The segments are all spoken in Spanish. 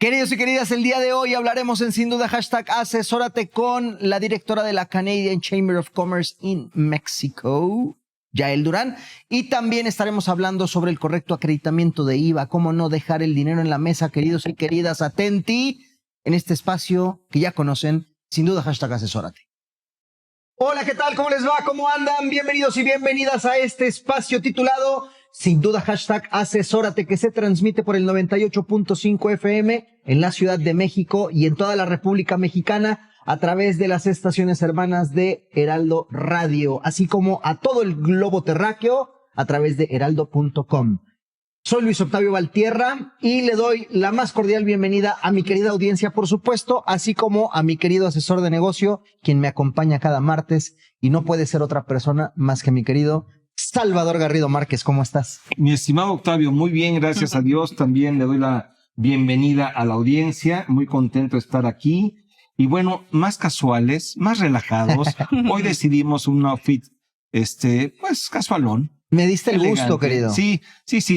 Queridos y queridas, el día de hoy hablaremos en Sin Duda #Asesórate con la directora de la Canadian Chamber of Commerce in Mexico, Yael Durán, y también estaremos hablando sobre el correcto acreditamiento de IVA, cómo no dejar el dinero en la mesa, queridos y queridas, atenti en este espacio que ya conocen, Sin Duda #Asesórate. Hola, ¿qué tal? ¿Cómo les va? ¿Cómo andan? Bienvenidos y bienvenidas a este espacio titulado Sin Duda #Asesórate, que se transmite por el 98.5 FM en la Ciudad de México y en toda la República Mexicana a través de las estaciones hermanas de Heraldo Radio, así como a todo el globo terráqueo a través de heraldo.com. Soy Luis Octavio Valtierra y le doy la más cordial bienvenida a mi querida audiencia, por supuesto, así como a mi querido asesor de negocio, quien me acompaña cada martes y no puede ser otra persona más que mi querido Salvador Garrido Márquez. ¿Cómo estás? Mi estimado Octavio, muy bien, gracias a Dios. También le doy la bienvenida a la audiencia. Muy contento de estar aquí. Y bueno, más casuales, más relajados. Hoy decidimos un outfit, pues casualón. Me diste el elegante. gusto, querido. Sí.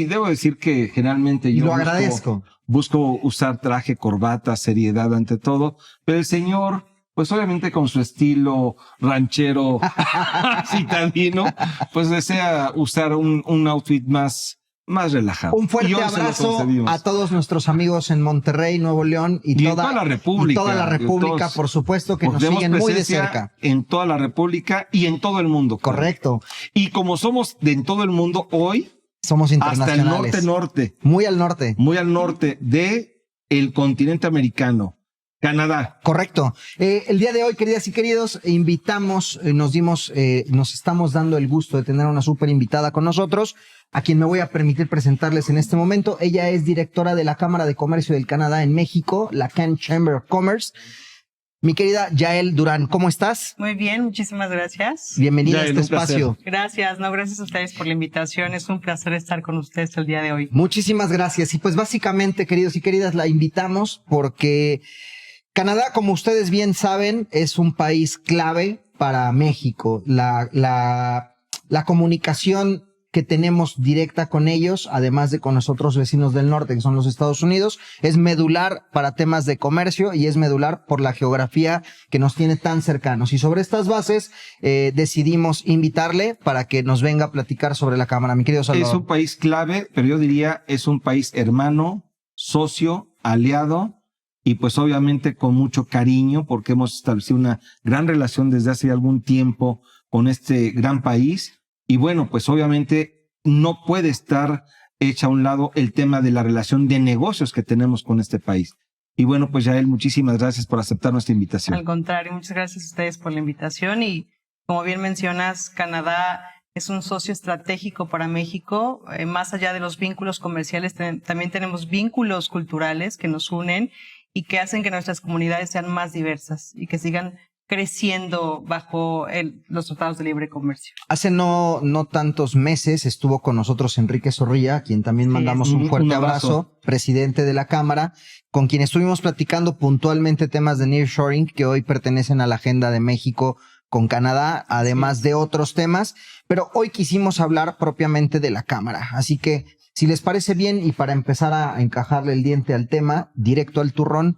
Debo decir que generalmente yo lo agradezco. Busco usar traje, corbata, seriedad ante todo. Pero el señor, pues obviamente con su estilo ranchero citadino, pues desea usar un outfit más relajado. Un fuerte abrazo a todos nuestros amigos en Monterrey, Nuevo León y toda la República. Y toda la República, por supuesto, que nos siguen muy de cerca. En toda la República y en todo el mundo. Correcto. Y como somos en todo el mundo hoy, somos internacionales. Hasta el norte. Muy al norte. Muy al norte de el continente americano. Canadá. Correcto. El día de hoy, queridas y queridos, invitamos, nos estamos dando el gusto de tener a una súper invitada con nosotros, a quien me voy a permitir presentarles en este momento. Ella es directora de la Cámara de Comercio del Canadá en México, la Can Chamber of Commerce. Mi querida Yael Durán, ¿cómo estás? Muy bien, muchísimas gracias. Bienvenida a este espacio. Gracias, gracias a ustedes por la invitación. Es un placer estar con ustedes el día de hoy. Muchísimas gracias. Y pues básicamente, queridos y queridas, la invitamos porque Canadá, como ustedes bien saben, es un país clave para México. La comunicación que tenemos directa con ellos, además de con los otros vecinos del norte, que son los Estados Unidos, es medular para temas de comercio y es medular por la geografía que nos tiene tan cercanos. Y sobre estas bases decidimos invitarle para que nos venga a platicar sobre la Cámara. Mi querido Salvador. Es un país clave, pero yo diría es un país hermano, socio, aliado, y pues obviamente con mucho cariño, porque hemos establecido una gran relación desde hace algún tiempo con este gran país. Y bueno, pues obviamente no puede estar hecha a un lado el tema de la relación de negocios que tenemos con este país. Y bueno, pues Yael, muchísimas gracias por aceptar nuestra invitación. Al contrario, muchas gracias a ustedes por la invitación. Y como bien mencionas, Canadá es un socio estratégico para México. Más allá de los vínculos comerciales, también tenemos vínculos culturales que nos unen y que hacen que nuestras comunidades sean más diversas y que sigan creciendo bajo los tratados de libre comercio. Hace no tantos meses estuvo con nosotros Enrique Zorrilla, a quien también mandamos un fuerte abrazo, presidente de la Cámara, con quien estuvimos platicando puntualmente temas de nearshoring que hoy pertenecen a la agenda de México con Canadá, además de otros temas, pero hoy quisimos hablar propiamente de la Cámara. Así que, si les parece bien, y para empezar a encajarle el diente al tema, directo al turrón,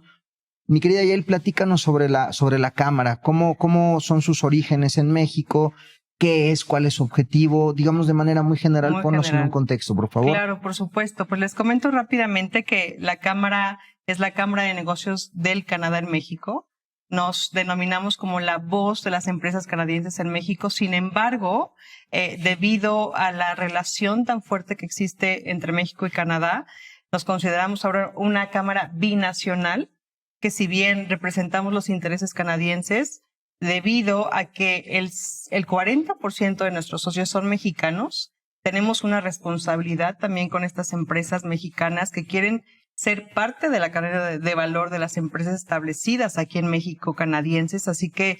mi querida Yael, platícanos sobre la Cámara. ¿Cómo son sus orígenes en México? ¿Qué es? ¿Cuál es su objetivo? Digamos de manera muy general, ponnos en un contexto, por favor. Claro, por supuesto. Pues les comento rápidamente que la Cámara es la Cámara de Negocios del Canadá en México. Nos denominamos como la voz de las empresas canadienses en México. Sin embargo, debido a la relación tan fuerte que existe entre México y Canadá, nos consideramos ahora una Cámara binacional, que si bien representamos los intereses canadienses, debido a que el 40% de nuestros socios son mexicanos, tenemos una responsabilidad también con estas empresas mexicanas que quieren ser parte de la cadena de valor de las empresas establecidas aquí en México, canadienses. Así que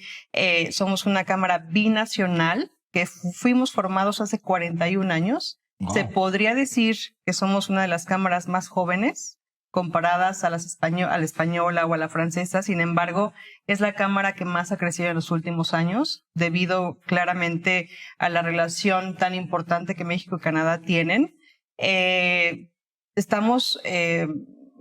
somos una Cámara binacional que fuimos formados hace 41 años. Wow. Se podría decir que somos una de las cámaras más jóvenes comparadas a la española o a la francesa. Sin embargo, es la cámara que más ha crecido en los últimos años, debido claramente a la relación tan importante que México y Canadá tienen. Estamos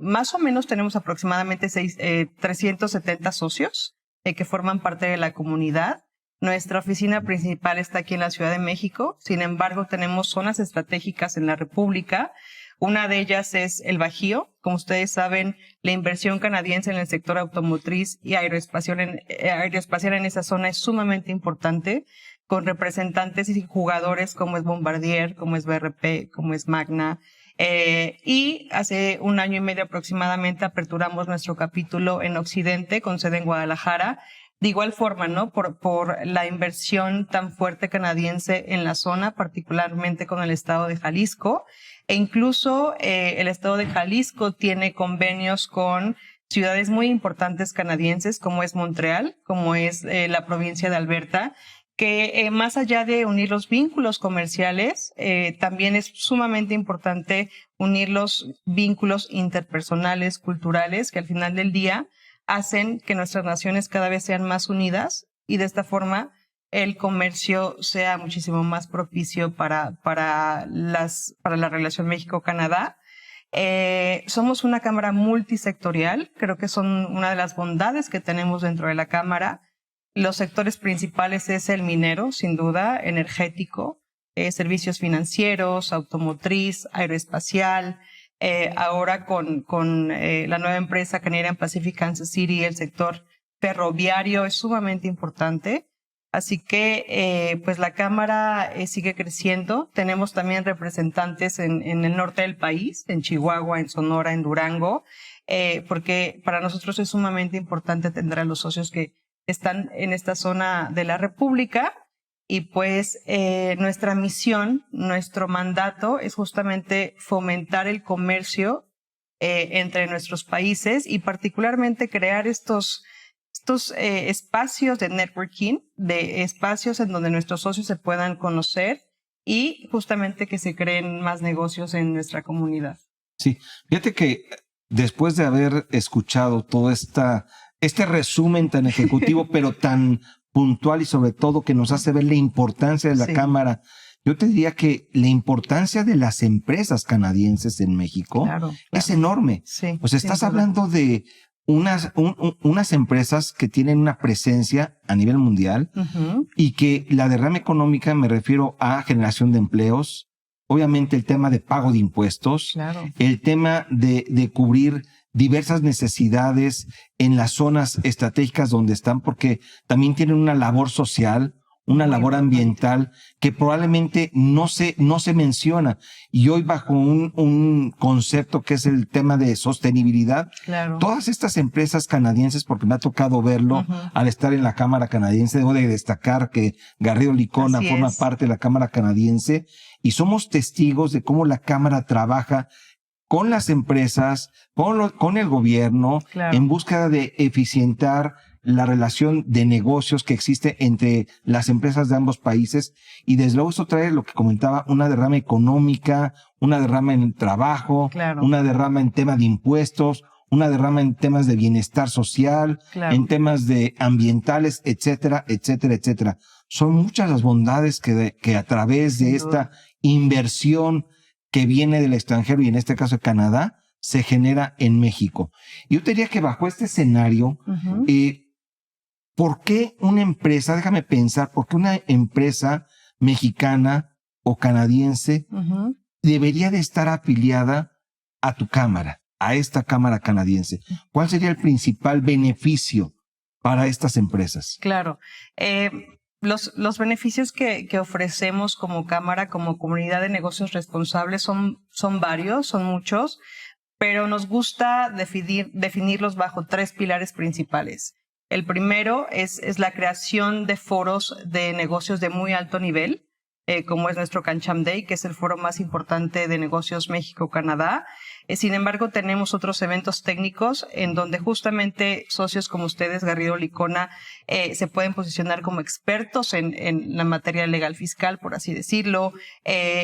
más o menos tenemos aproximadamente 370 socios que forman parte de la comunidad. Nuestra oficina principal está aquí en la Ciudad de México. Sin embargo, tenemos zonas estratégicas en la República. Una de ellas es el Bajío. Como ustedes saben, la inversión canadiense en el sector automotriz y aeroespacial en esa zona es sumamente importante, con representantes y jugadores como es Bombardier, como es BRP, como es Magna. Y hace 1 año y medio aproximadamente aperturamos nuestro capítulo en Occidente con sede en Guadalajara. De igual forma, ¿no? Por la inversión tan fuerte canadiense en la zona, particularmente con el estado de Jalisco. E incluso el estado de Jalisco tiene convenios con ciudades muy importantes canadienses, como es Montreal, como es la provincia de Alberta, que más allá de unir los vínculos comerciales, también es sumamente importante unir los vínculos interpersonales, culturales, que al final del día hacen que nuestras naciones cada vez sean más unidas y de esta forma el comercio sea muchísimo más propicio para la relación México-Canadá. Somos una cámara multisectorial, creo que son una de las bondades que tenemos dentro de la cámara. Los sectores principales es el minero, sin duda, energético, servicios financieros, automotriz, aeroespacial. Ahora con la nueva empresa Canadian Pacific Kansas City, el sector ferroviario es sumamente importante. Así que pues la Cámara sigue creciendo. Tenemos también representantes en el norte del país, en Chihuahua, en Sonora, en Durango, porque para nosotros es sumamente importante atender a los socios que están en esta zona de la República. Y pues nuestra misión, nuestro mandato es justamente fomentar el comercio entre nuestros países y particularmente crear estos espacios de networking, de espacios en donde nuestros socios se puedan conocer y justamente que se creen más negocios en nuestra comunidad. Sí, fíjate que después de haber escuchado todo este resumen tan ejecutivo, pero tan puntual y sobre todo que nos hace ver la importancia de la Cámara, yo te diría que la importancia de las empresas canadienses en México es enorme. Sí, pues estás hablando de unas empresas que tienen una presencia a nivel mundial y que la derrama económica, me refiero a generación de empleos, obviamente el tema de pago de impuestos, el tema de cubrir diversas necesidades en las zonas estratégicas donde están, porque también tienen una labor social, una labor ambiental que probablemente no se menciona. Y hoy bajo un concepto que es el tema de sostenibilidad, todas estas empresas canadienses, porque me ha tocado verlo al estar en la Cámara Canadiense, debo de destacar que Garrido Licona forma parte de la Cámara Canadiense y somos testigos de cómo la Cámara trabaja con las empresas, con el gobierno, en búsqueda de eficientar la relación de negocios que existe entre las empresas de ambos países. Y desde luego esto trae lo que comentaba, una derrama económica, una derrama en trabajo, una derrama en tema de impuestos, una derrama en temas de bienestar social, en temas de ambientales, etcétera, etcétera, etcétera. Son muchas las bondades que a través de esta inversión que viene del extranjero y en este caso de Canadá, se genera en México. Yo te diría que bajo este escenario, ¿por qué una empresa, déjame pensar, por qué una empresa mexicana o canadiense debería de estar afiliada a tu cámara, a esta cámara canadiense? ¿Cuál sería el principal beneficio para estas empresas? Claro. Los beneficios que ofrecemos como cámara, como comunidad de negocios responsables son varios, son muchos, pero nos gusta definirlos bajo 3 pilares principales. El primero es la creación de foros de negocios de muy alto nivel, como es nuestro CanCham Day, que es el foro más importante de negocios México-Canadá. Sin embargo, tenemos otros eventos técnicos en donde justamente socios como ustedes, Garrido Licona, se pueden posicionar como expertos en la materia legal fiscal, por así decirlo,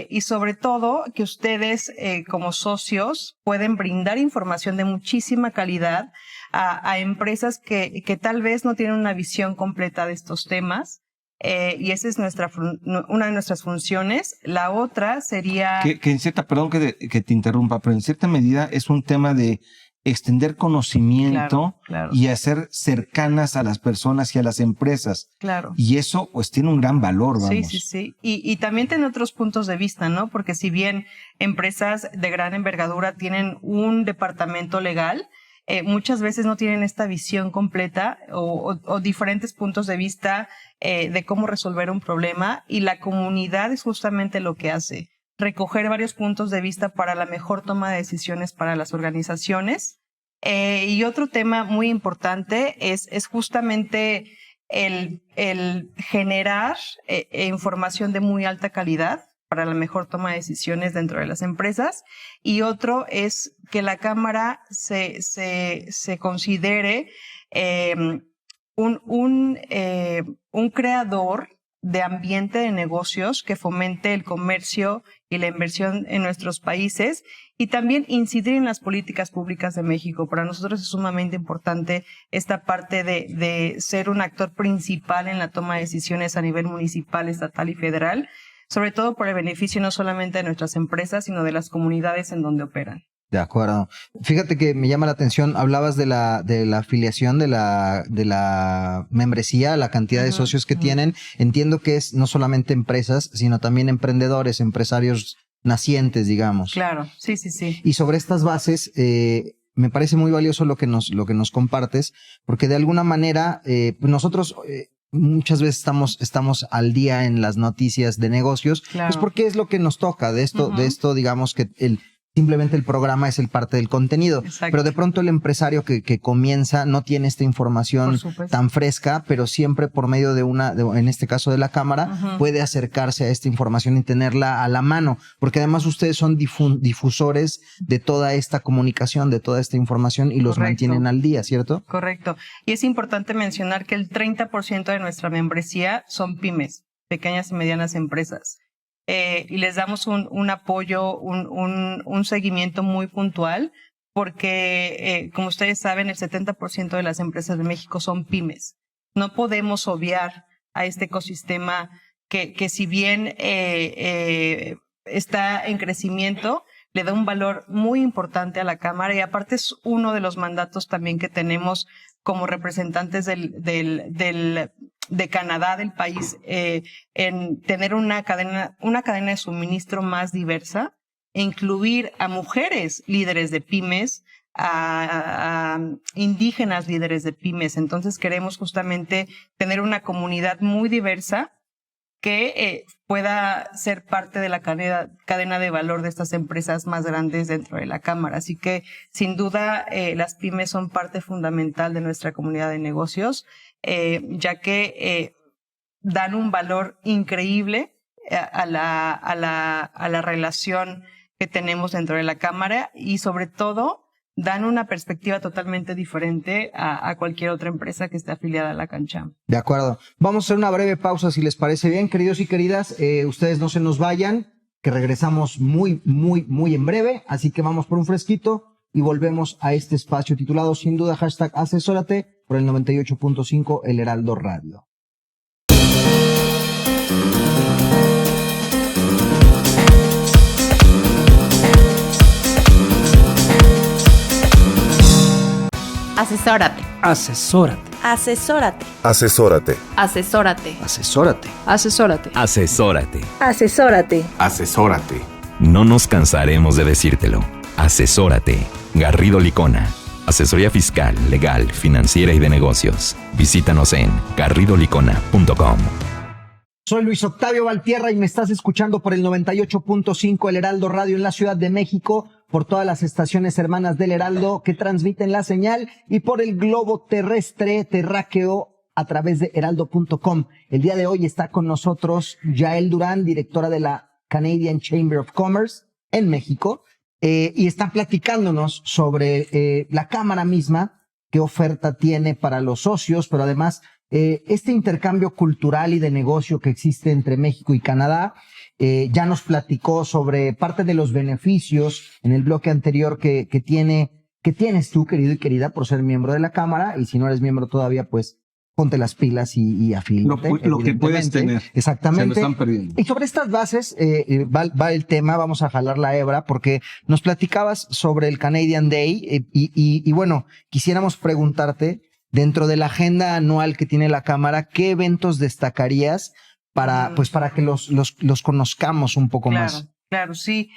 y sobre todo que ustedes como socios pueden brindar información de muchísima calidad a empresas que tal vez no tienen una visión completa de estos temas. Y esa es una de nuestras funciones. La otra sería... Que en cierta, perdón que te interrumpa, pero en cierta medida es un tema de extender conocimiento Claro. y hacer cercanas a las personas y a las empresas. Claro. Y eso pues tiene un gran valor, vamos. Sí. Y también tiene otros puntos de vista, ¿no? Porque si bien empresas de gran envergadura tienen un departamento legal, muchas veces no tienen esta visión completa o diferentes puntos de vista de cómo resolver un problema, y la comunidad es justamente lo que hace. Recoger varios puntos de vista para la mejor toma de decisiones para las organizaciones. Y otro tema muy importante es justamente el generar información de muy alta calidad para la mejor toma de decisiones dentro de las empresas. Y otro es que la Cámara se considere un creador de ambiente de negocios que fomente el comercio y la inversión en nuestros países, y también incidir en las políticas públicas de México. Para nosotros es sumamente importante esta parte de ser un actor principal en la toma de decisiones a nivel municipal, estatal y federal, sobre todo por el beneficio no solamente de nuestras empresas, sino de las comunidades en donde operan. De acuerdo. Fíjate que me llama la atención, hablabas de la afiliación, de la membresía, la cantidad de socios que tienen. Entiendo que es no solamente empresas, sino también emprendedores, empresarios nacientes, digamos. Claro, sí. Y sobre estas bases, me parece muy valioso lo que nos compartes, porque de alguna manera nosotros muchas veces estamos al día en las noticias de negocios, Claro. pues porque es lo que nos toca. De esto, digamos que simplemente el programa es el parte del contenido. Exacto. Pero de pronto el empresario que comienza no tiene esta información tan fresca, pero siempre por medio de en este caso de la Cámara, puede acercarse a esta información y tenerla a la mano, porque además ustedes son difusores de toda esta comunicación, de toda esta información, y los mantienen al día, ¿cierto? Correcto. Y es importante mencionar que el 30% de nuestra membresía son pymes, pequeñas y medianas empresas. Y les damos un apoyo, un seguimiento muy puntual, porque como ustedes saben, el 70% de las empresas de México son pymes. No podemos obviar a este ecosistema que si bien está en crecimiento, le da un valor muy importante a la Cámara, y aparte es uno de los mandatos también que tenemos como representantes de Canadá, del país, en tener una cadena de suministro más diversa e incluir a mujeres líderes de pymes, a indígenas líderes de pymes. Entonces queremos justamente tener una comunidad muy diversa que pueda ser parte de la cadena de valor de estas empresas más grandes dentro de la Cámara. Así que, sin duda, las pymes son parte fundamental de nuestra comunidad de negocios, ya que dan un valor increíble a la relación que tenemos dentro de la Cámara, y sobre todo dan una perspectiva totalmente diferente a cualquier otra empresa que esté afiliada a la CANCHAM. De acuerdo. Vamos a hacer una breve pausa, si les parece bien, queridos y queridas. Ustedes no se nos vayan, que regresamos muy en breve. Así que vamos por un fresquito y volvemos a este espacio titulado Sin Duda, #asesórate, por el 98.5 El Heraldo Radio. Asesórate. Asesórate. Asesórate. Asesórate. Asesórate. Asesórate. Asesórate. Asesórate. Asesórate. Asesórate. No nos cansaremos de decírtelo. Asesórate. Garrido Licona. Asesoría fiscal, legal, financiera y de negocios. Visítanos en garridolicona.com. Soy Luis Octavio Valtierra y me estás escuchando por el 98.5 El Heraldo Radio en la Ciudad de México, por todas las estaciones hermanas del Heraldo que transmiten la señal, y por el globo terráqueo a través de heraldo.com. El día de hoy está con nosotros Yael Durán, directora de la Canadian Chamber of Commerce en México, y está platicándonos sobre la Cámara misma, qué oferta tiene para los socios, pero además este intercambio cultural y de negocio que existe entre México y Canadá. Ya nos platicó sobre parte de los beneficios en el bloque anterior que tienes tú, querido y querida, por ser miembro de la Cámara, y si no eres miembro todavía, pues ponte las pilas y afílate. Lo que puedes tener. Exactamente. Se lo están perdiendo. Y sobre estas bases va el tema, vamos a jalar la hebra, porque nos platicabas sobre el Canadian Day y bueno, quisiéramos preguntarte, dentro de la agenda anual que tiene la Cámara, ¿qué eventos destacarías para que los conozcamos un poco más? Claro, sí.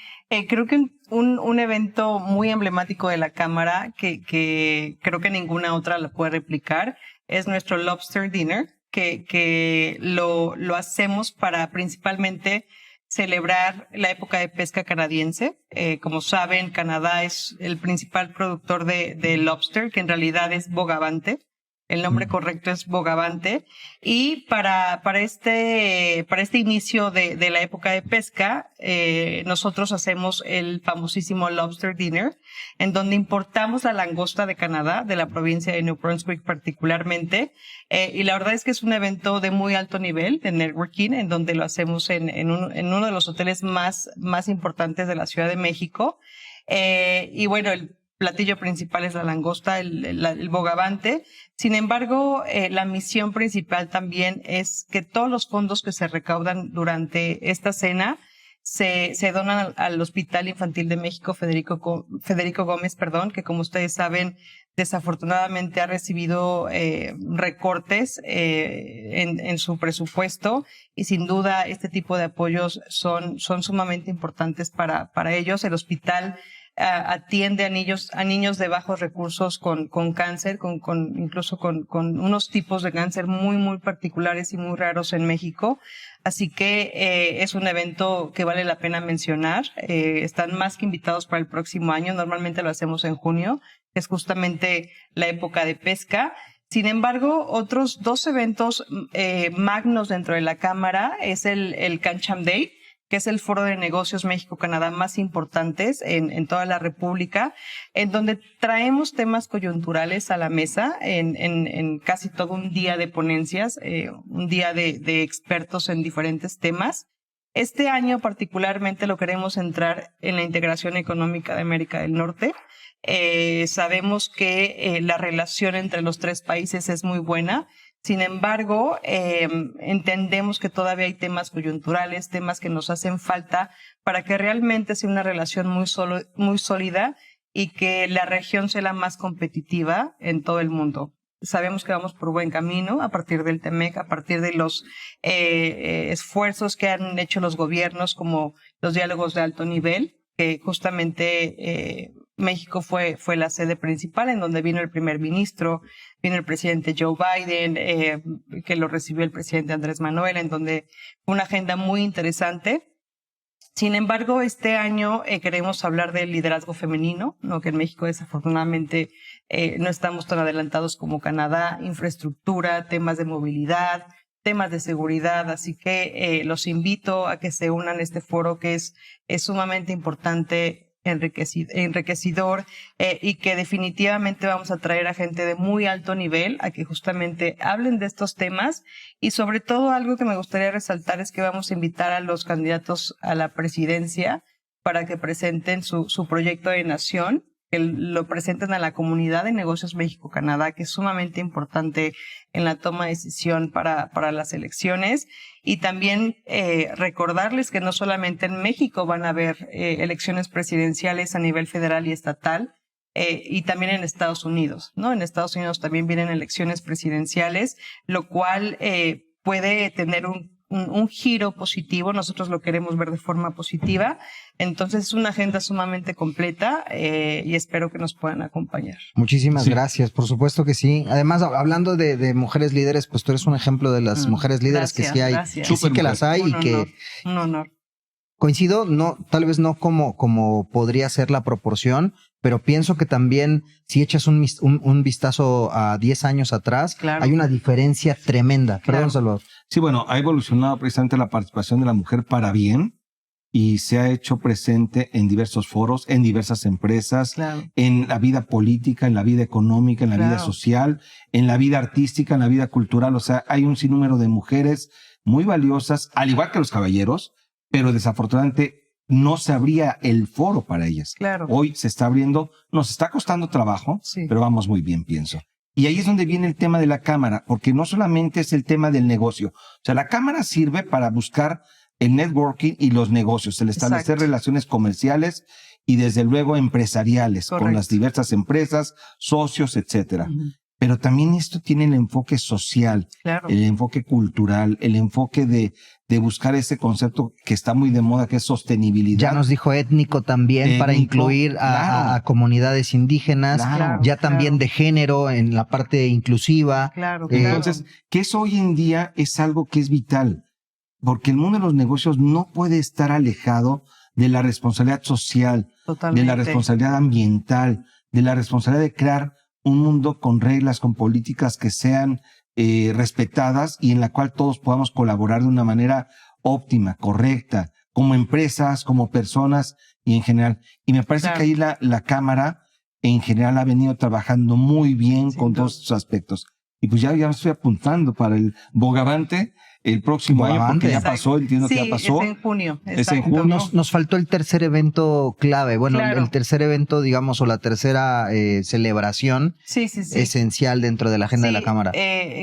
Creo que un evento muy emblemático de la Cámara que creo que ninguna otra la puede replicar es nuestro Lobster Dinner, que lo hacemos para principalmente celebrar la época de pesca canadiense. Como saben, Canadá es el principal productor de lobster, que en realidad es bogavante. El nombre correcto es bogavante. Y para este inicio de la época de pesca, nosotros hacemos el famosísimo Lobster Dinner, en donde importamos la langosta de Canadá, de la provincia de New Brunswick particularmente. Y la verdad es que es un evento de muy alto nivel de networking, en donde lo hacemos en uno de los hoteles más importantes de la Ciudad de México. Y bueno, el platillo principal es la langosta, el bogavante. Sin embargo, la misión principal también es que todos los fondos que se recaudan durante esta cena se donan al Hospital Infantil de México Federico Gómez, que como ustedes saben, desafortunadamente ha recibido recortes en su presupuesto, y sin duda este tipo de apoyos son sumamente importantes para ellos. El hospital atiende a niños de bajos recursos con cáncer, incluso con unos tipos de cáncer muy particulares y muy raros en México. Así que es un evento que vale la pena mencionar. Están más que invitados para el próximo año. Normalmente lo hacemos en junio, que es justamente la época de pesca. Sin embargo, otros 2 eventos magnos dentro de la Cámara es el CanCham Day, que es el foro de negocios México-Canadá más importantes en toda la República, en donde traemos temas coyunturales a la mesa en casi todo un día de ponencias, un día de expertos en diferentes temas. Este año particularmente lo queremos centrar en la integración económica de América del Norte. Sabemos que la relación entre los 3 países es muy buena. Sin embargo, entendemos que todavía hay temas coyunturales, temas que nos hacen falta para que realmente sea una relación muy sólida y que la región sea la más competitiva en todo el mundo. Sabemos que vamos por buen camino a partir del TEMEC, a partir de los esfuerzos que han hecho los gobiernos, como los diálogos de alto nivel, que justamente México fue la sede principal, en donde vino el primer ministro, vino el presidente Joe Biden, que lo recibió el presidente Andrés Manuel, en donde fue una agenda muy interesante. Sin embargo, este año queremos hablar del liderazgo femenino, ¿no? Que en México desafortunadamente no estamos tan adelantados como Canadá, infraestructura, temas de movilidad, temas de seguridad, así que los invito a que se unan a este foro que es sumamente importante, enriquecedor y que definitivamente vamos a traer a gente de muy alto nivel a que justamente hablen de estos temas. Y sobre todo algo que me gustaría resaltar es que vamos a invitar a los candidatos a la presidencia para que presenten su proyecto de nación, que lo presenten a la comunidad de negocios México-Canadá, que es sumamente importante en la toma de decisión para las elecciones. Y también recordarles que no solamente en México van a haber elecciones presidenciales a nivel federal y estatal, y también en Estados Unidos, ¿no? En Estados Unidos también vienen elecciones presidenciales, lo cual puede tener un giro positivo. Nosotros lo queremos ver de forma positiva. Entonces es una agenda sumamente completa y espero que nos puedan acompañar. Muchísimas gracias, por supuesto que sí. Además, hablando de mujeres líderes, pues tú eres un ejemplo de las mujeres líderes que sí hay, gracias. que sí que las hay. Un honor. Coincido, tal vez no como podría ser la proporción, pero pienso que también si echas un vistazo a 10 años atrás, claro, hay una diferencia tremenda. Claro. Perdón, Salvador. Sí, bueno, ha evolucionado precisamente la participación de la mujer para bien y se ha hecho presente en diversos foros, en diversas empresas, claro, en la vida política, en la vida económica, en la vida social, en la vida artística, en la vida cultural. O sea, hay un sinnúmero de mujeres muy valiosas, al igual que los caballeros, pero desafortunadamente no se abría el foro para ellas. Claro. Hoy se está abriendo, nos está costando trabajo, pero vamos muy bien, pienso. Y ahí es donde viene el tema de la cámara, porque no solamente es el tema del negocio. O sea, la cámara sirve para buscar el networking y los negocios, el establecer Exacto. relaciones comerciales y desde luego empresariales con Correcto. las diversas empresas, socios, etcétera. Ujú. Pero también esto tiene el enfoque social, Claro. el enfoque cultural, el enfoque de buscar ese concepto que está muy de moda, que es sostenibilidad. Ya nos dijo étnico también, para Étnico, incluir claro. a comunidades indígenas, Claro. ya también de género en la parte inclusiva. Claro, Eh, claro. Entonces, que eso hoy en día es algo que es vital, porque el mundo de los negocios no puede estar alejado de la responsabilidad social, Totalmente. de la responsabilidad ambiental, de la responsabilidad de crear un mundo con reglas, con políticas que sean respetadas y en la cual todos podamos colaborar de una manera óptima, correcta, como empresas, como personas y en general. Y me parece Claro. que ahí la Cámara en general ha venido trabajando muy bien Sin con duda. todos estos aspectos. Y pues ya me estoy apuntando para el Bogavante el próximo año, Bogavante. porque ya Exacto. pasó, entiendo que Sí, ya pasó. es en junio. Es en exacto. junio. Nos faltó el tercer evento clave, bueno, Claro. el tercer evento, digamos, o la tercera celebración Sí, sí, sí. esencial dentro de la agenda de la Sí, Cámara.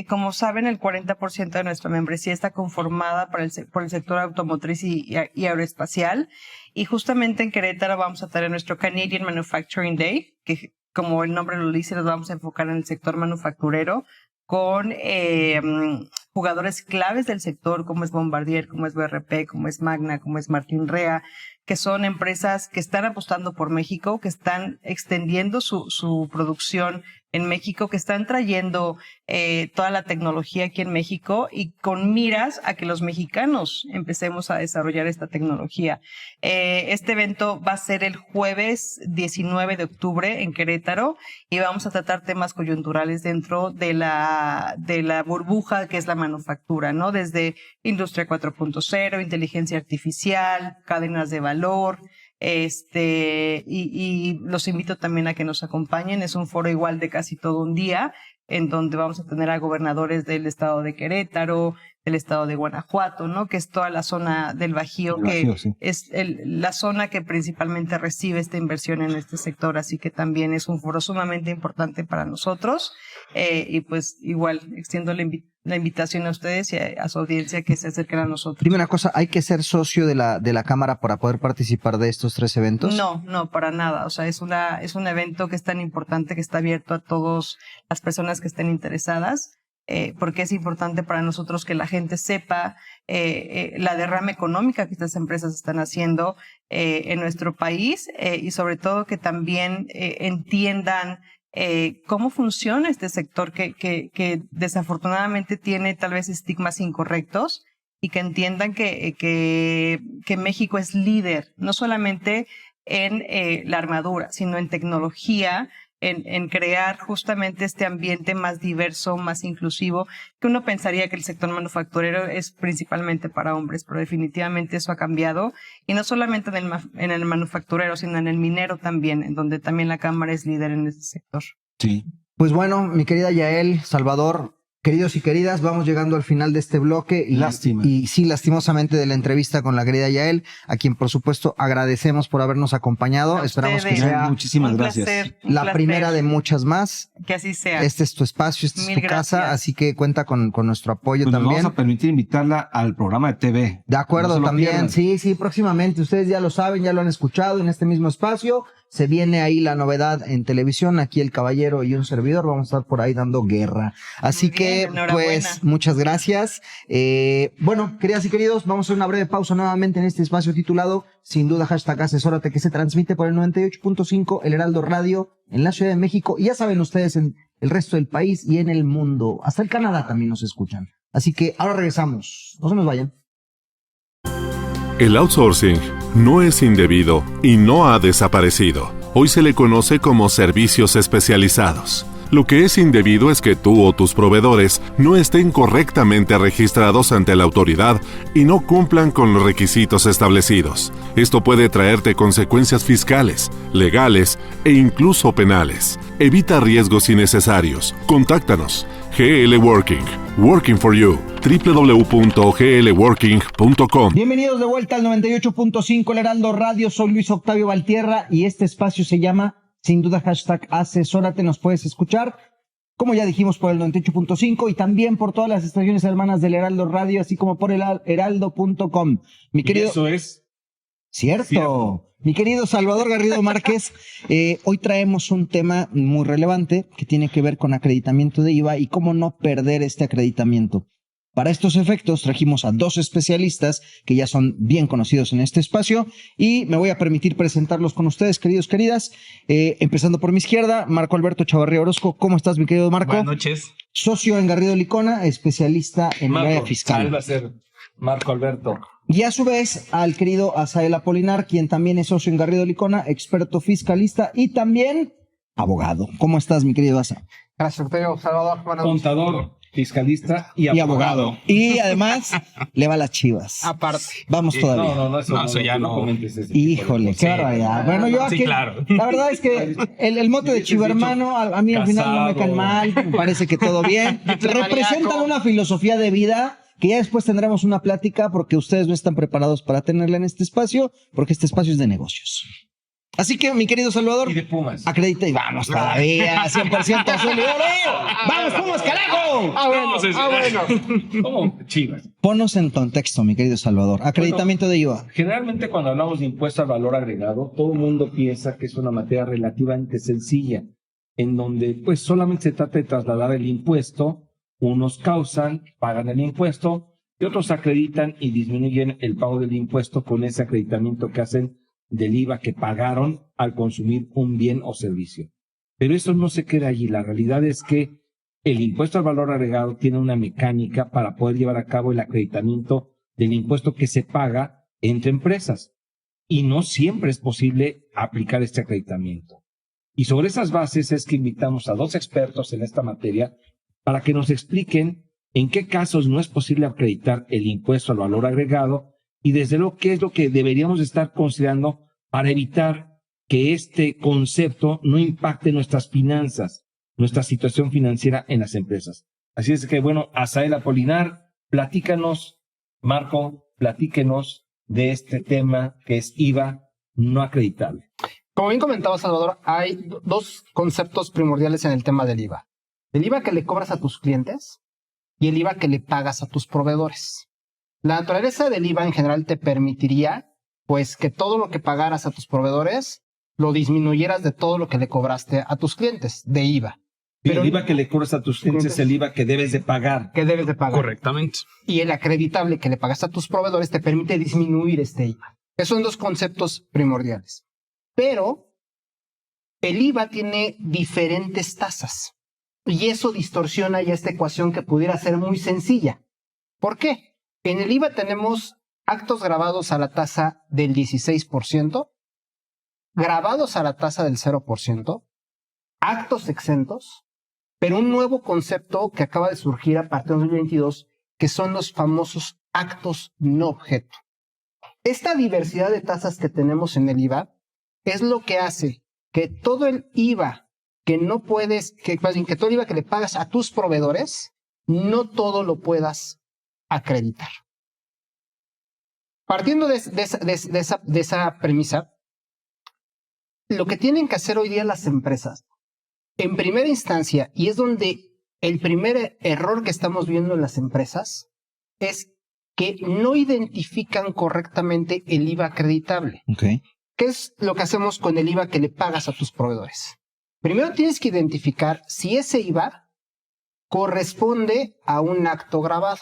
como saben, el 40% de nuestra membresía está conformada por el sector automotriz y aeroespacial. Y justamente en Querétaro vamos a tener nuestro Canadian Manufacturing Day, que como el nombre lo dice, nos vamos a enfocar en el sector manufacturero con jugadores claves del sector, como es Bombardier, como es BRP, como es Magna, como es Martín Rea, que son empresas que están apostando por México, que están extendiendo su producción en México, que están trayendo toda la tecnología aquí en México y con miras a que los mexicanos empecemos a desarrollar esta tecnología. Este evento va a ser el jueves 19 de octubre en Querétaro y vamos a tratar temas coyunturales dentro de la burbuja que es la manufactura, ¿no? Desde industria 4.0, inteligencia artificial, cadenas de valor, y los invito también a que nos acompañen. Es un foro igual de casi todo un día, en donde vamos a tener a gobernadores del estado de Querétaro, del estado de Guanajuato, ¿no? Que es toda la zona del Bajío, El Bajío, sí. es la zona que principalmente recibe esta inversión en este sector, así que también es un foro sumamente importante para nosotros, y pues igual extiendo la invitación a ustedes y a su audiencia que se acerquen a nosotros. Dime una cosa, ¿hay que ser socio de la Cámara para poder participar de estos 3 eventos? No, para nada. O sea, es un evento que es tan importante que está abierto a todas las personas que estén interesadas, porque es importante para nosotros que la gente sepa la derrama económica que estas empresas están haciendo en nuestro país, y sobre todo que también entiendan cómo funciona este sector que desafortunadamente tiene tal vez estigmas incorrectos, y que entiendan que México es líder, no solamente en la armadura, sino en tecnología, en crear justamente este ambiente más diverso, más inclusivo, que uno pensaría que el sector manufacturero es principalmente para hombres, pero definitivamente eso ha cambiado, y no solamente en el manufacturero, sino en el minero también, en donde también la Cámara es líder en este sector. Sí. Pues bueno, mi querida Yael, Salvador, queridos y queridas, vamos llegando al final de este bloque. Lástima. Y sí, lastimosamente, de la entrevista con la querida Yael, a quien por supuesto agradecemos por habernos acompañado. A Esperamos que ustedes. sea Muchísimas Un gracias. placer, un la placer. primera de muchas más. Que así sea. Este es tu espacio, esta es Mil tu casa, gracias. así que cuenta con nuestro apoyo Pues nos también. vamos a permitir invitarla al programa de TV. De acuerdo, No se lo también. pierdan. Sí, próximamente. Ustedes ya lo saben, ya lo han escuchado en este mismo espacio. Se viene ahí la novedad en televisión. Aquí el caballero y un servidor vamos a estar por ahí dando guerra. Así Muy bien, que, enhorabuena. pues, muchas gracias. Bueno, queridas y queridos, vamos a hacer una breve pausa nuevamente en este espacio titulado, sin duda, #asesórate, que se transmite por el 98.5 El Heraldo Radio en la Ciudad de México. Y ya saben ustedes, en el resto del país y en el mundo. Hasta el Canadá también nos escuchan. Así que ahora regresamos. No se nos vayan. El outsourcing no es indebido y no ha desaparecido. Hoy se le conoce como servicios especializados. Lo que es indebido es que tú o tus proveedores no estén correctamente registrados ante la autoridad y no cumplan con los requisitos establecidos. Esto puede traerte consecuencias fiscales, legales e incluso penales. Evita riesgos innecesarios. Contáctanos. GL Working. Working for you. www.glworking.com. Bienvenidos de vuelta al 98.5 El Heraldo Radio. Soy Luis Octavio Valtierra y este espacio se llama, sin duda, #asesórate. Nos puedes escuchar como ya dijimos, por el 98.5 y también por todas las estaciones hermanas del Heraldo Radio, así como por el heraldo.com. Mi querido... Y eso es Cierto. Mi querido Salvador Garrido Márquez, hoy traemos un tema muy relevante que tiene que ver con acreditamiento de IVA y cómo no perder este acreditamiento. Para estos efectos trajimos a dos especialistas que ya son bien conocidos en este espacio y me voy a permitir presentarlos con ustedes, queridas. Empezando por mi izquierda, Marco Alberto Chavarría Orozco. ¿Cómo estás, mi querido Marco? Buenas noches. Socio en Garrido Licona, especialista en el área fiscal. Salva a ser Marco Alberto. Y a su vez al querido Asael Apolinar, quien también es socio en Garrido Licona, experto fiscalista y también abogado. ¿Cómo estás, mi querido Asa? Gracias, secretario Salvador. Contador, fiscalista y abogado. Y además le va a las Chivas. Aparte. Vamos todavía. No, eso ya no. comentes ese tipo de Híjole, cosas. qué barbaridad. Bueno, yo Sí, aquí, claro. la verdad es que el mote de chivo hermano a mí al final no me cae mal, me parece que todo bien. Representan una filosofía de vida que ya después tendremos una plática porque ustedes no están preparados para tenerla en este espacio, porque este espacio es de negocios. Así que, mi querido Salvador, Y de Pumas. acredita y vamos todavía, 100% azul y oro. ¡Vamos, Pumas, carajo! Bueno. ¿Cómo? Chivas. Ponos en contexto, mi querido Salvador. Acreditamiento de IVA. Generalmente cuando hablamos de impuesto al valor agregado, todo el mundo piensa que es una materia relativamente sencilla, en donde pues solamente se trata de trasladar el impuesto, unos causan, pagan el impuesto, y otros acreditan y disminuyen el pago del impuesto con ese acreditamiento que hacen del IVA que pagaron al consumir un bien o servicio. Pero eso no se queda allí. La realidad es que el impuesto al valor agregado tiene una mecánica para poder llevar a cabo el acreditamiento del impuesto que se paga entre empresas. Y no siempre es posible aplicar este acreditamiento. Y sobre esas bases es que invitamos a dos expertos en esta materia para que nos expliquen en qué casos no es posible acreditar el impuesto al valor agregado y desde luego qué es lo que deberíamos estar considerando para evitar que este concepto no impacte nuestras finanzas, nuestra situación financiera en las empresas. Así es que, bueno, Asael Apolinar, platícanos, Marco, platíquenos de este tema que es IVA no acreditable. Como bien comentaba Salvador, hay dos conceptos primordiales en el tema del IVA. El IVA que le cobras a tus clientes y el IVA que le pagas a tus proveedores. La naturaleza del IVA en general te permitiría, pues, que todo lo que pagaras a tus proveedores lo disminuyeras de todo lo que le cobraste a tus clientes de IVA. Pero el IVA que le cobras a tus clientes es el IVA que debes de pagar. Que debes de pagar. Correctamente. Y el acreditable que le pagaste a tus proveedores te permite disminuir este IVA. Esos son dos conceptos primordiales. Pero el IVA tiene diferentes tasas. Y eso distorsiona ya esta ecuación que pudiera ser muy sencilla. ¿Por qué? En el IVA tenemos actos grabados a la tasa del 16%, grabados a la tasa del 0%, actos exentos, pero un nuevo concepto que acaba de surgir a partir de 2022, que son los famosos actos no objeto. Esta diversidad de tasas que tenemos en el IVA es lo que hace que todo el IVA que no puedes, que todo el IVA que le pagas a tus proveedores, no todo lo puedas acreditar. Partiendo de esa premisa, lo que tienen que hacer hoy día las empresas, en primera instancia, y es donde el primer error que estamos viendo en las empresas, es que no identifican correctamente el IVA acreditable. Okay. ¿Qué es lo que hacemos con el IVA que le pagas a tus proveedores? Primero tienes que identificar si ese IVA corresponde a un acto grabado.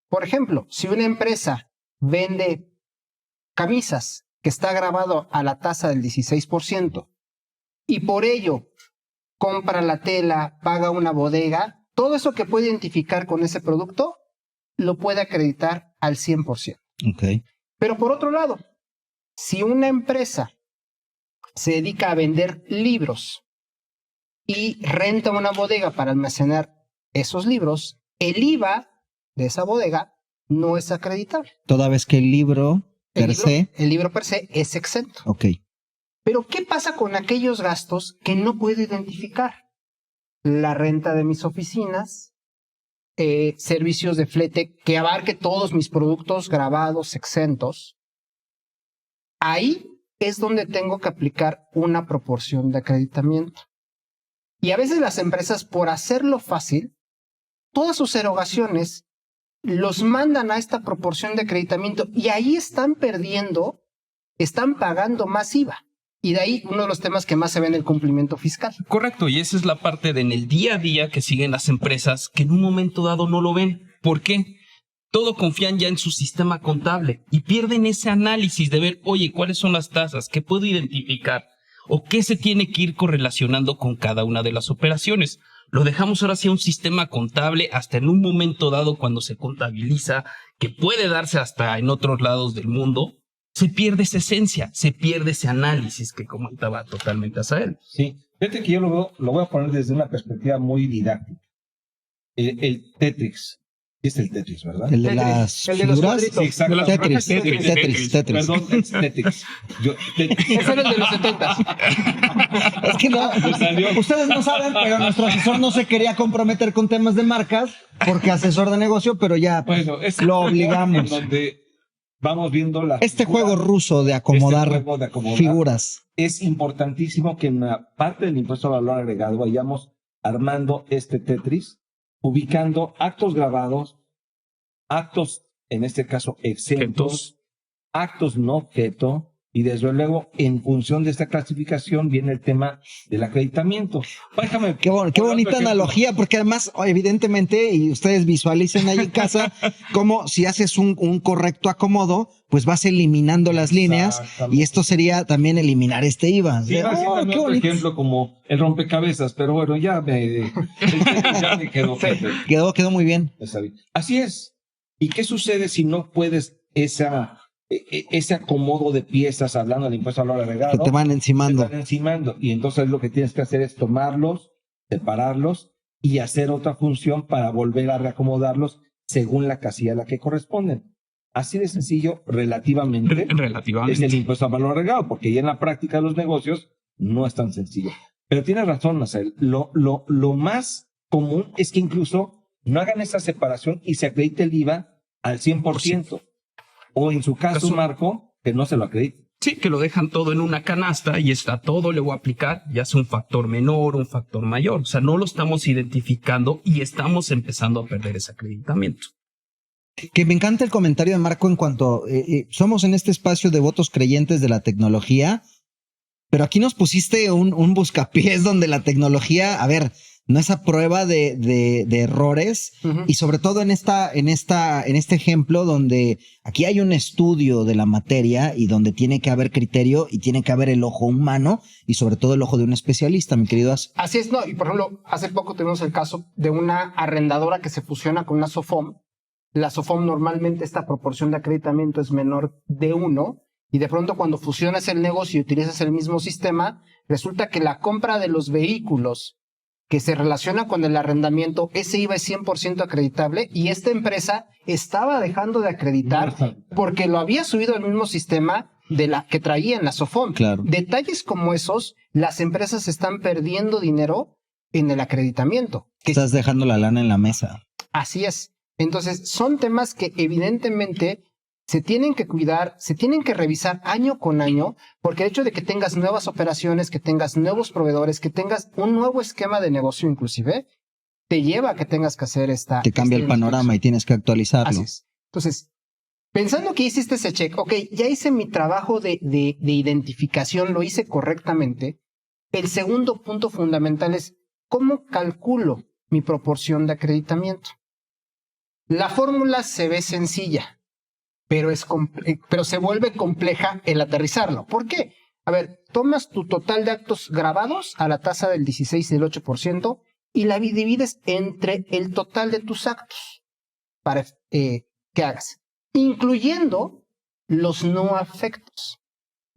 Por ejemplo, si una empresa vende camisas que está grabado a la tasa del 16% y por ello compra la tela, paga una bodega, todo eso que puede identificar con ese producto lo puede acreditar al 100%. Okay. Pero por otro lado, si una empresa se dedica a vender libros y renta una bodega para almacenar esos libros, el IVA de esa bodega no es acreditable. Toda vez que el libro per se... El libro per se es exento. Ok. Pero ¿qué pasa con aquellos gastos que no puedo identificar? La renta de mis oficinas, servicios de flete que abarque todos mis productos grabados, exentos. Ahí es donde tengo que aplicar una proporción de acreditamiento. Y a veces las empresas, por hacerlo fácil, todas sus erogaciones los mandan a esta proporción de acreditamiento y ahí están pagando más IVA. Y de ahí uno de los temas que más se ve en el cumplimiento fiscal. Correcto, y esa es la parte de en el día a día que siguen las empresas que en un momento dado no lo ven. ¿Por qué? Todo confían ya en su sistema contable y pierden ese análisis de ver, oye, ¿cuáles son las tasas? ¿Qué puedo identificar? ¿O qué se tiene que ir correlacionando con cada una de las operaciones? Lo dejamos ahora hacia un sistema contable hasta en un momento dado cuando se contabiliza, que puede darse hasta en otros lados del mundo. Se pierde esa esencia, se pierde ese análisis que comentaba totalmente Asael. Sí, fíjate que yo lo voy a poner desde una perspectiva muy didáctica. El Tetris. Es el Tetris, ¿verdad? El de las El de los figuras. cuadritos. Sí, exacto. Tetris. Tetris. Perdón, es Tetris. Ese era el de los 70. Es que no, ustedes no saben, pero nuestro asesor no se quería comprometer con temas de marcas porque asesor de negocio, pero ya Bueno, es lo obligamos. En donde vamos viendo la Juego ruso de acomodar, juego de acomodar figuras. Es importantísimo que en la parte del impuesto al valor agregado vayamos armando este Tetris, ubicando actos grabados, actos, en este caso, exentos, actos no objeto, y desde luego, en función de esta clasificación, viene el tema del acreditamiento. Déjame, Qué bonita analogía, porque además, evidentemente, y ustedes visualicen ahí en casa, como si haces un correcto acomodo, pues vas eliminando las líneas, y esto sería también eliminar este IVA. Sí, así también otro ejemplo como el rompecabezas, pero bueno, ya me quedó. Quedó muy bien. Así es. ¿Y qué sucede si no puedes ese acomodo de piezas, hablando del impuesto al valor agregado? Que te van encimando. Te van encimando. Y entonces lo que tienes que hacer es tomarlos, separarlos y hacer otra función para volver a reacomodarlos según la casilla a la que corresponden. Así de sencillo, relativamente. Es el impuesto al valor agregado, porque ya en la práctica de los negocios no es tan sencillo. Pero tienes razón, Marcel. Lo más común es que incluso no hagan esa separación y se acredite el IVA al 100%. O en su caso, Marco, que no se lo acredite. Sí, que lo dejan todo en una canasta y está todo, le voy a aplicar, ya sea un factor menor, un factor mayor. O sea, no lo estamos identificando y estamos empezando a perder ese acreditamiento. Que me encanta el comentario de Marco en cuanto somos en este espacio de votos creyentes de la tecnología, pero aquí nos pusiste un buscapiés donde la tecnología, a ver, no es a prueba de errores, y sobre todo en este ejemplo donde aquí hay un estudio de la materia y donde tiene que haber criterio y tiene que haber el ojo humano y sobre todo el ojo de un especialista, mi querido As. Así es, no, y por ejemplo, hace poco tuvimos el caso de una arrendadora que se fusiona con una SOFOM. La SOFOM normalmente esta proporción de acreditamiento es menor de 1, y de pronto cuando fusionas el negocio y utilizas el mismo sistema, resulta que la compra de los vehículos que se relaciona con el arrendamiento, ese IVA es 100% acreditable, y esta empresa estaba dejando de acreditar porque lo había subido al mismo sistema de la que traía en la SOFOM. Claro. Detalles como esos, las empresas están perdiendo dinero en el acreditamiento. Estás dejando la lana en la mesa. Así es. Entonces, son temas que evidentemente se tienen que cuidar, se tienen que revisar año con año, porque el hecho de que tengas nuevas operaciones, que tengas nuevos proveedores, que tengas un nuevo esquema de negocio inclusive, te lleva a que tengas que hacer Te cambia el panorama y tienes que actualizarlo. Así es. Entonces, pensando que hiciste ese check, ok, ya hice mi trabajo de identificación, lo hice correctamente, el segundo punto fundamental es ¿cómo calculo mi proporción de acreditamiento? La fórmula se ve sencilla, pero se vuelve compleja el aterrizarlo. ¿Por qué? A ver, tomas tu total de actos grabados a la tasa del 16 y del 8% y la divides entre el total de tus actos para que hagas, incluyendo los no afectos.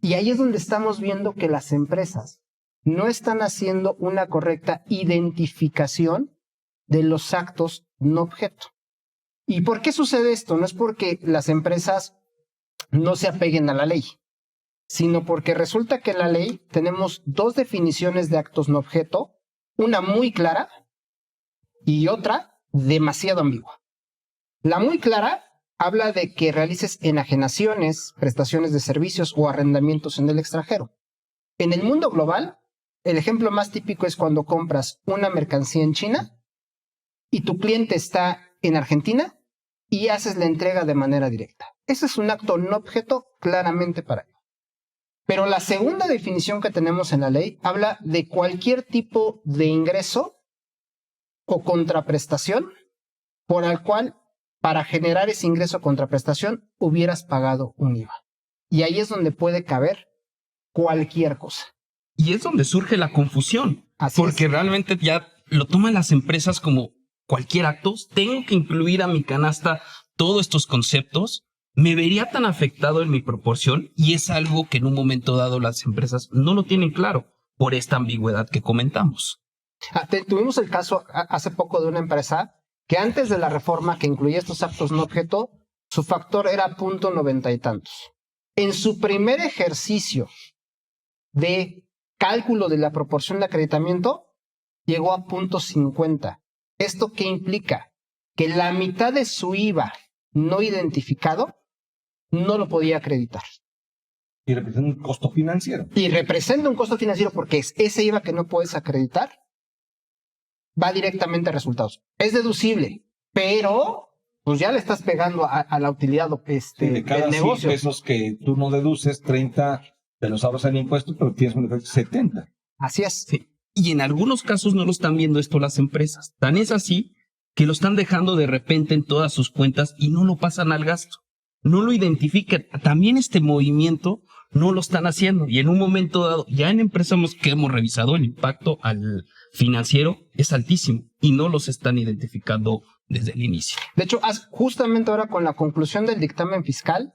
Y ahí es donde estamos viendo que las empresas no están haciendo una correcta identificación de los actos no objeto. ¿Y por qué sucede esto? No es porque las empresas no se apeguen a la ley, sino porque resulta que en la ley tenemos dos definiciones de actos no objeto, una muy clara y otra demasiado ambigua. La muy clara habla de que realices enajenaciones, prestaciones de servicios o arrendamientos en el extranjero. En el mundo global, El ejemplo más típico es cuando compras una mercancía en China y tu cliente está en Argentina y haces la entrega de manera directa. Ese es un acto no objeto claramente para ello. Pero la segunda definición que tenemos en la ley habla de cualquier tipo de ingreso o contraprestación por el cual, para generar ese ingreso o contraprestación, hubieras pagado un IVA. Y ahí es donde puede caber cualquier cosa. Y es donde surge la confusión. Así porque es. realmente ya lo toman las empresas como cualquier acto. Tengo que incluir a mi canasta todos estos conceptos. Me vería tan afectado en mi proporción, y es algo que en un momento dado las empresas no lo tienen claro por esta ambigüedad que comentamos. Tuvimos el caso hace poco de una empresa que antes de la reforma que incluía estos actos no objeto, su factor era 0.90 y tantos. En su primer ejercicio de cálculo de la proporción de acreditamiento, llegó a 0.50. ¿Esto qué implica? Que la mitad de su IVA no identificado no lo podía acreditar. Y representa un costo financiero. Y representa un costo financiero porque es ese IVA que no puedes acreditar, va directamente a resultados. Es deducible, pero pues ya le estás pegando a la utilidad de cada del 100 negocio. pesos que tú no deduces, 30 te los ahorras en impuestos, pero tienes un efecto 70. Así es. Sí. Y en algunos casos no lo están viendo esto las empresas. Tan es así que lo están dejando de repente en todas sus cuentas y no lo pasan al gasto. No lo identifican. También este movimiento no lo están haciendo. Y en un momento dado, ya en empresas que hemos revisado, el impacto al financiero es altísimo y no los están identificando desde el inicio. De hecho, justamente ahora con la conclusión del dictamen fiscal,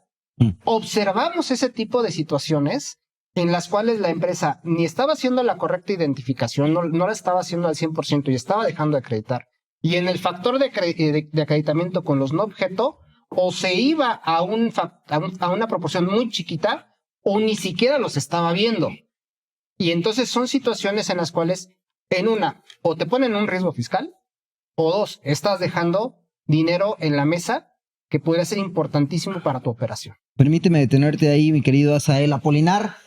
observamos ese tipo de situaciones en las cuales la empresa ni estaba haciendo la correcta identificación, no la estaba haciendo al 100% y estaba dejando de acreditar. Y en el factor de acreditamiento con los no objeto, o se iba a una proporción muy chiquita, o ni siquiera los estaba viendo. Y entonces son situaciones en las cuales, en una, o te ponen un riesgo fiscal, o dos, estás dejando dinero en la mesa que podría ser importantísimo para tu operación. Permíteme detenerte ahí, mi querido Asael Apolinar,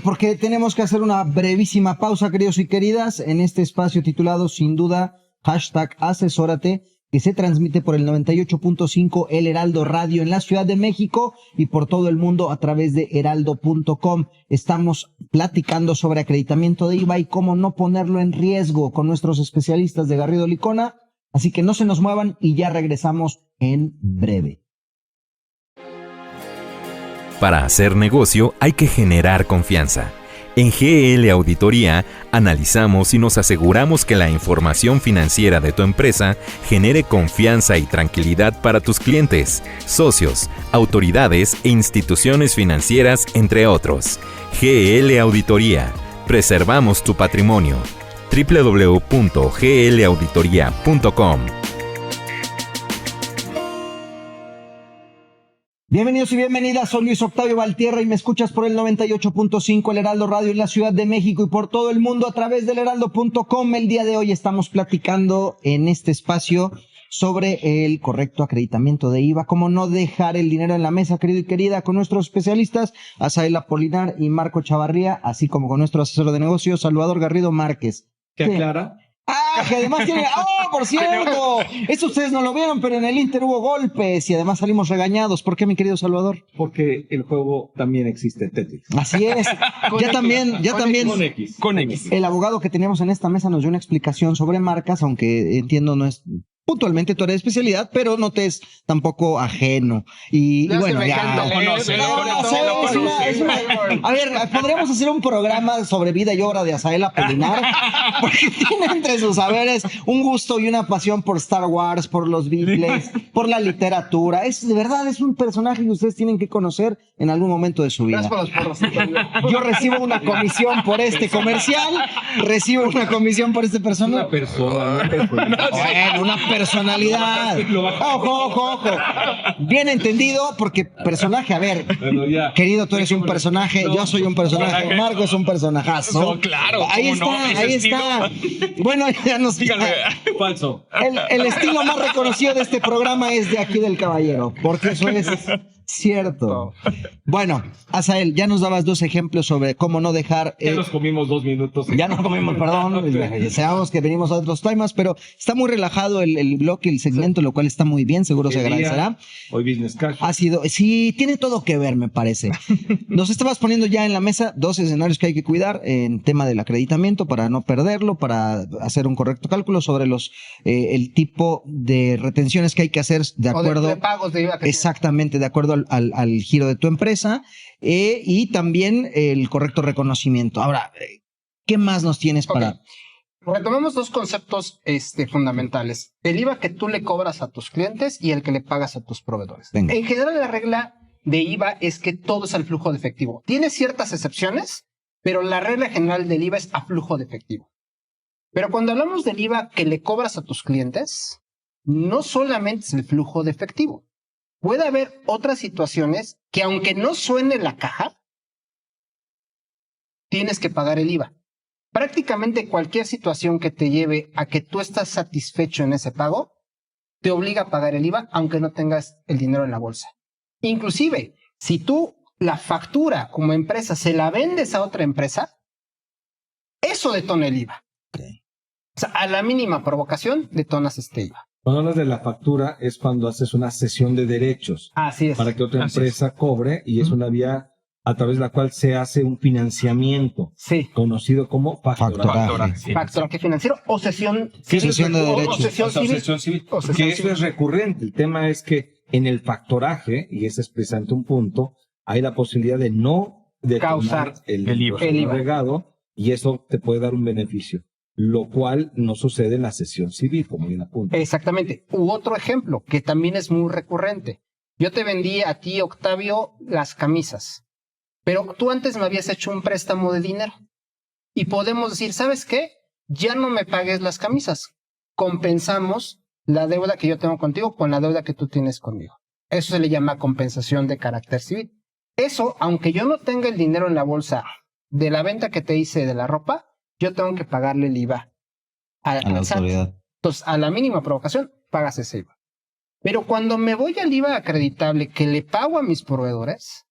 porque tenemos que hacer una brevísima pausa, queridos y queridas, en este espacio titulado, sin duda, #Asesórate, que se transmite por el 98.5 El Heraldo Radio en la Ciudad de México y por todo el mundo a través de heraldo.com. Estamos platicando sobre acreditamiento de IVA y cómo no ponerlo en riesgo con nuestros especialistas de Garrido Licona. Así que no se nos muevan y ya regresamos en breve. Para hacer negocio hay que generar confianza. En GL Auditoría analizamos y nos aseguramos que la información financiera de tu empresa genere confianza y tranquilidad para tus clientes, socios, autoridades e instituciones financieras, entre otros. GL Auditoría. Preservamos tu patrimonio. www.glauditoria.com. Bienvenidos y bienvenidas, soy Luis Octavio Valtierra y me escuchas por el 98.5 El Heraldo Radio en la Ciudad de México y por todo el mundo a través del heraldo.com. El día de hoy estamos platicando en este espacio sobre el correcto acreditamiento de IVA, cómo no dejar el dinero en la mesa, querido y querida, con nuestros especialistas, Asael Apolinar y Marco Chavarría, así como con nuestro asesor de negocios, Salvador Garrido Márquez. ¿Qué aclara? Ah, que además tiene... ¡Oh, por cierto! Eso ustedes no lo vieron, pero en el Inter hubo golpes y además salimos regañados. ¿Por qué, mi querido Salvador? Porque el juego también existe, Tetris. Así es. ya también... Con X. El abogado que teníamos en esta mesa nos dio una explicación sobre marcas, aunque entiendo no es puntualmente tu área de especialidad, pero no te es tampoco ajeno. Y bueno, ya... A ver, podríamos hacer un programa sobre vida y obra de Asael Apolinar, porque tiene entre sus saberes un gusto y una pasión por Star Wars, por los Beatles, por la literatura. Es de verdad, es un personaje que ustedes tienen que conocer en algún momento de su vida. Gracias por los porros. Yo recibo una comisión por este comercial, recibo una comisión por este personaje. Una persona. Bueno, una personalidad. Ojo. Bien entendido, porque personaje, a ver, querido, tú eres un personaje, yo soy un personaje, Marco es un personajazo. No, claro. Ahí ¿cómo está, no? ahí Ese está. Bueno, ya nos... Falso. El estilo más reconocido de este programa es de aquí del caballero, porque eso es Cierto. Bueno, Asael, ya nos dabas 2 ejemplos sobre cómo no dejar... Ya nos comimos 2 minutos. Ya nos comimos, perdón. Sabemos que venimos a otros temas, pero está muy relajado el bloque, el segmento, lo cual está muy bien, seguro se agradecerá. Hoy Business Cash. Sí, tiene todo que ver, me parece. Nos estabas poniendo ya en la mesa 2 escenarios que hay que cuidar en tema del acreditamiento para no perderlo, para hacer un correcto cálculo sobre el tipo de retenciones que hay que hacer de acuerdo... O de pagos de IVA. Exactamente, de acuerdo al giro de tu empresa y también el correcto reconocimiento. Ahora, ¿qué más nos tienes para...? Retomemos 2 conceptos fundamentales. El IVA que tú le cobras a tus clientes y el que le pagas a tus proveedores. Venga. En general, la regla de IVA es que todo es al flujo de efectivo. Tiene ciertas excepciones, pero la regla general del IVA es a flujo de efectivo. Pero cuando hablamos del IVA que le cobras a tus clientes, no solamente es el flujo de efectivo. Puede haber otras situaciones que, aunque no suene la caja, tienes que pagar el IVA. Prácticamente cualquier situación que te lleve a que tú estás satisfecho en ese pago, te obliga a pagar el IVA, aunque no tengas el dinero en la bolsa. Inclusive, si tú la factura como empresa se la vendes a otra empresa, eso detona el IVA. Okay. O sea, a la mínima provocación detonas este IVA. Cuando hablas de la factura es cuando haces una cesión de derechos Así es. para que otra empresa cobre y es una vía a través de la cual se hace un financiamiento conocido como factoraje. Factoraje financiero o cesión cesión de derechos. O cesión civil. Que eso es recurrente. El tema es que en el factoraje, y ese es precisamente un punto, hay la posibilidad de no causar el IVA agregado y eso te puede dar un beneficio, lo cual no sucede en la cesión civil, como bien apunta. Exactamente. U otro ejemplo que también es muy recurrente. Yo te vendí a ti, Octavio, las camisas, pero tú antes me habías hecho un préstamo de dinero y podemos decir, ¿sabes qué? Ya no me pagues las camisas. Compensamos la deuda que yo tengo contigo con la deuda que tú tienes conmigo. Eso se le llama compensación de carácter civil. Eso, aunque yo no tenga el dinero en la bolsa de la venta que te hice de la ropa, yo tengo que pagarle el IVA a la autoridad. Entonces, a la mínima provocación, pagas ese IVA. Pero cuando me voy al IVA acreditable que le pago a mis proveedores,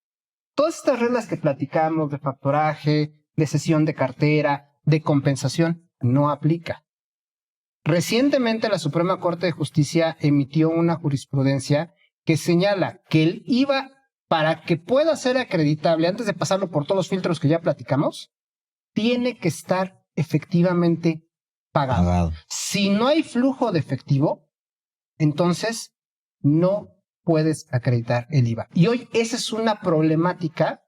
todas estas reglas que platicamos de factoraje, de cesión de cartera, de compensación, no aplica. Recientemente la Suprema Corte de Justicia emitió una jurisprudencia que señala que el IVA, para que pueda ser acreditable, antes de pasarlo por todos los filtros que ya platicamos, tiene que estar efectivamente pagado. Si no hay flujo de efectivo, entonces no puedes acreditar el IVA. Y hoy esa es una problemática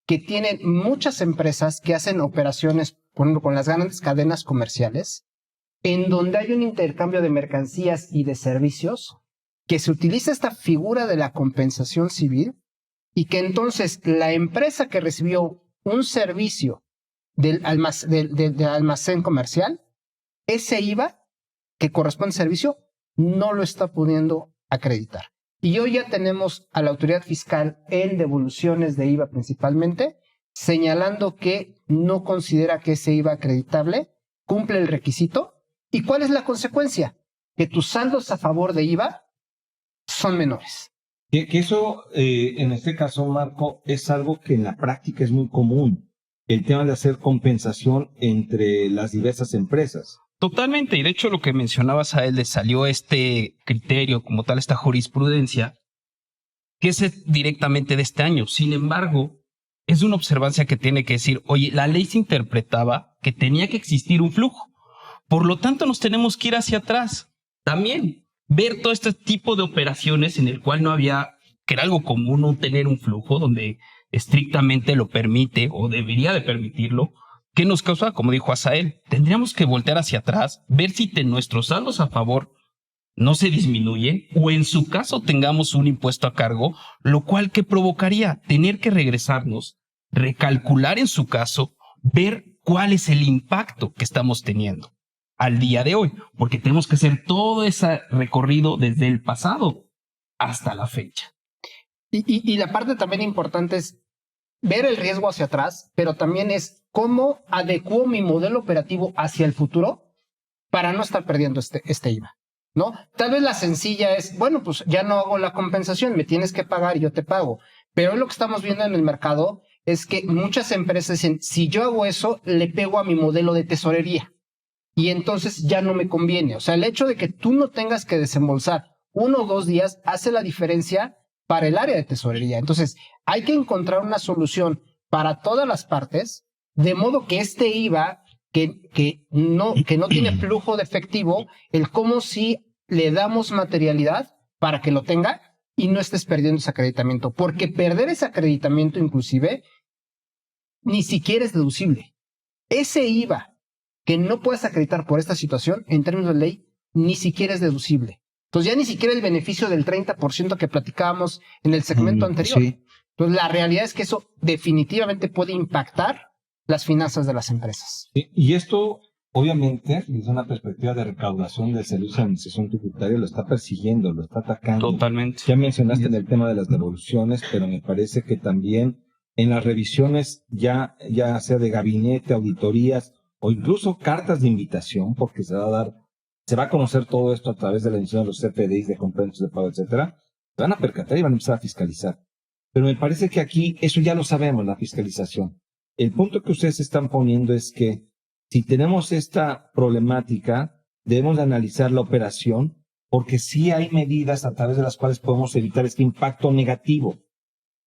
que tienen muchas empresas que hacen operaciones, por ejemplo, con las grandes cadenas comerciales, en donde hay un intercambio de mercancías y de servicios, que se utiliza esta figura de la compensación civil y que entonces la empresa que recibió un servicio del almacén comercial, ese IVA que corresponde al servicio, no lo está pudiendo acreditar. Y hoy ya tenemos a la autoridad fiscal en devoluciones de IVA principalmente, señalando que no considera que ese IVA acreditable cumple el requisito. ¿Y cuál es la consecuencia? Que tus saldos a favor de IVA son menores. Que eso, en este caso, Marco, es algo que en la práctica es muy común. El tema de hacer compensación entre las diversas empresas. Totalmente, y de hecho lo que mencionabas a él, le salió este criterio como tal, esta jurisprudencia, que es directamente de este año. Sin embargo, es una observancia que tiene que decir, oye, la ley se interpretaba que tenía que existir un flujo. Por lo tanto, nos tenemos que ir hacia atrás. También ver todo este tipo de operaciones en el cual no había, que era algo común, no tener un flujo donde estrictamente lo permite o debería de permitirlo. ¿Qué nos causa? Como dijo Asael, tendríamos que voltear hacia atrás, ver si nuestros saldos a favor no se disminuyen o en su caso tengamos un impuesto a cargo, lo cual ¿qué provocaría? Tener que regresarnos, recalcular en su caso, ver cuál es el impacto que estamos teniendo al día de hoy, porque tenemos que hacer todo ese recorrido desde el pasado hasta la fecha. Y la parte también importante es ver el riesgo hacia atrás, pero también es cómo adecuo mi modelo operativo hacia el futuro para no estar perdiendo este IVA. ¿no? Tal vez la sencilla es, bueno, pues ya no hago la compensación, me tienes que pagar y yo te pago. Pero lo que estamos viendo en el mercado es que muchas empresas dicen, si yo hago eso, le pego a mi modelo de tesorería. Y entonces ya no me conviene. O sea, el hecho de que tú no tengas que desembolsar 1 o 2 días hace la diferencia para el área de tesorería. Entonces, hay que encontrar una solución para todas las partes, de modo que este IVA, que no tiene flujo de efectivo, el cómo si le damos materialidad para que lo tenga y no estés perdiendo ese acreditamiento. Porque perder ese acreditamiento, inclusive, ni siquiera es deducible. Ese IVA que no puedes acreditar por esta situación, en términos de ley, ni siquiera es deducible. Entonces ya ni siquiera el beneficio del 30% que platicábamos en el segmento anterior. Sí. Entonces la realidad es que eso definitivamente puede impactar las finanzas de las empresas. Sí, y esto, obviamente, desde una perspectiva de recaudación del servicio de administración tributaria, lo está persiguiendo, lo está atacando. Totalmente. Ya mencionaste en el tema de las devoluciones, pero me parece que también en las revisiones, ya sea de gabinete, auditorías, o incluso cartas de invitación, porque se va a conocer todo esto a través de la emisión de los CFDIs, de complementos de pago, etcétera, se van a percatar y van a empezar a fiscalizar. Pero me parece que aquí, eso ya lo sabemos, la fiscalización. El punto que ustedes están poniendo es que si tenemos esta problemática, debemos de analizar la operación, porque sí hay medidas a través de las cuales podemos evitar este impacto negativo.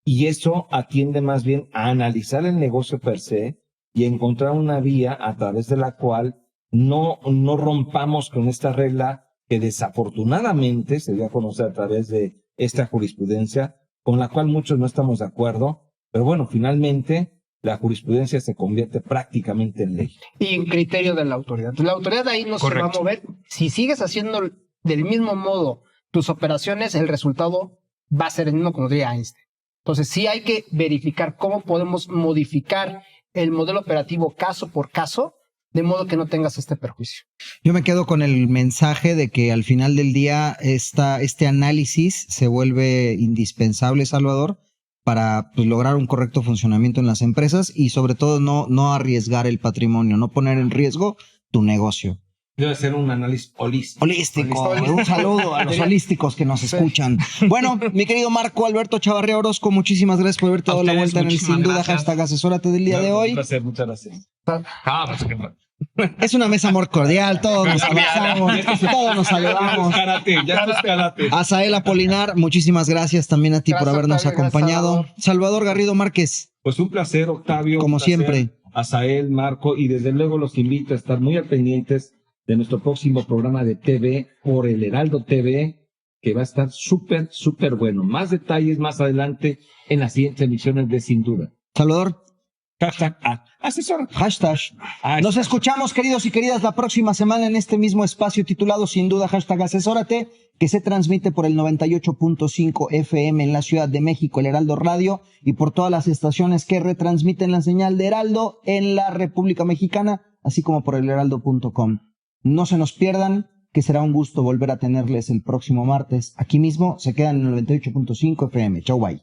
Y eso atiende más bien a analizar el negocio per se, y encontrar una vía a través de la cual no rompamos con esta regla que desafortunadamente se dio a conocer a través de esta jurisprudencia, con la cual muchos no estamos de acuerdo, pero bueno, finalmente la jurisprudencia se convierte prácticamente en ley. Y en criterio de la autoridad. Entonces, la autoridad ahí no se va a mover. Si sigues haciendo del mismo modo tus operaciones, el resultado va a ser el mismo, como diría Einstein. Entonces sí hay que verificar cómo podemos modificar el modelo operativo caso por caso, de modo que no tengas este perjuicio. Yo me quedo con el mensaje de que al final del día este análisis se vuelve indispensable, Salvador, para lograr un correcto funcionamiento en las empresas y sobre todo no arriesgar el patrimonio, no poner en riesgo tu negocio. Debe ser un análisis holístico. Un saludo a los holísticos que nos escuchan. Bueno, mi querido Marco Alberto Chavarría Orozco, muchísimas gracias por haberte dado la vuelta en el Sin Duda hashtag Asesórate del día de hoy. Un placer, muchas gracias. Es una mesa amor cordial, todos nos abrazamos, todos nos saludamos. Ya es karate. Azael Apolinar, muchísimas gracias también a ti por habernos acompañado. Salvador Garrido Márquez. Pues un placer, Octavio. Como siempre. Azael, Marco, y desde luego los invito a estar muy al pendientes de nuestro próximo programa de TV por el Heraldo TV, que va a estar súper bueno. Más detalles más adelante en las siguientes emisiones de Sin Duda. Salvador. Hashtag asesor. Hashtag. Nos escuchamos, queridos y queridas, la próxima semana en este mismo espacio titulado Sin Duda hashtag Asesórate, que se transmite por el 98.5 FM en la Ciudad de México, el Heraldo Radio, y por todas las estaciones que retransmiten la señal de Heraldo en la República Mexicana, así como por el heraldo.com. No se nos pierdan, que será un gusto volver a tenerles el próximo martes. Aquí mismo se quedan en el 98.5 FM. Chau, bye.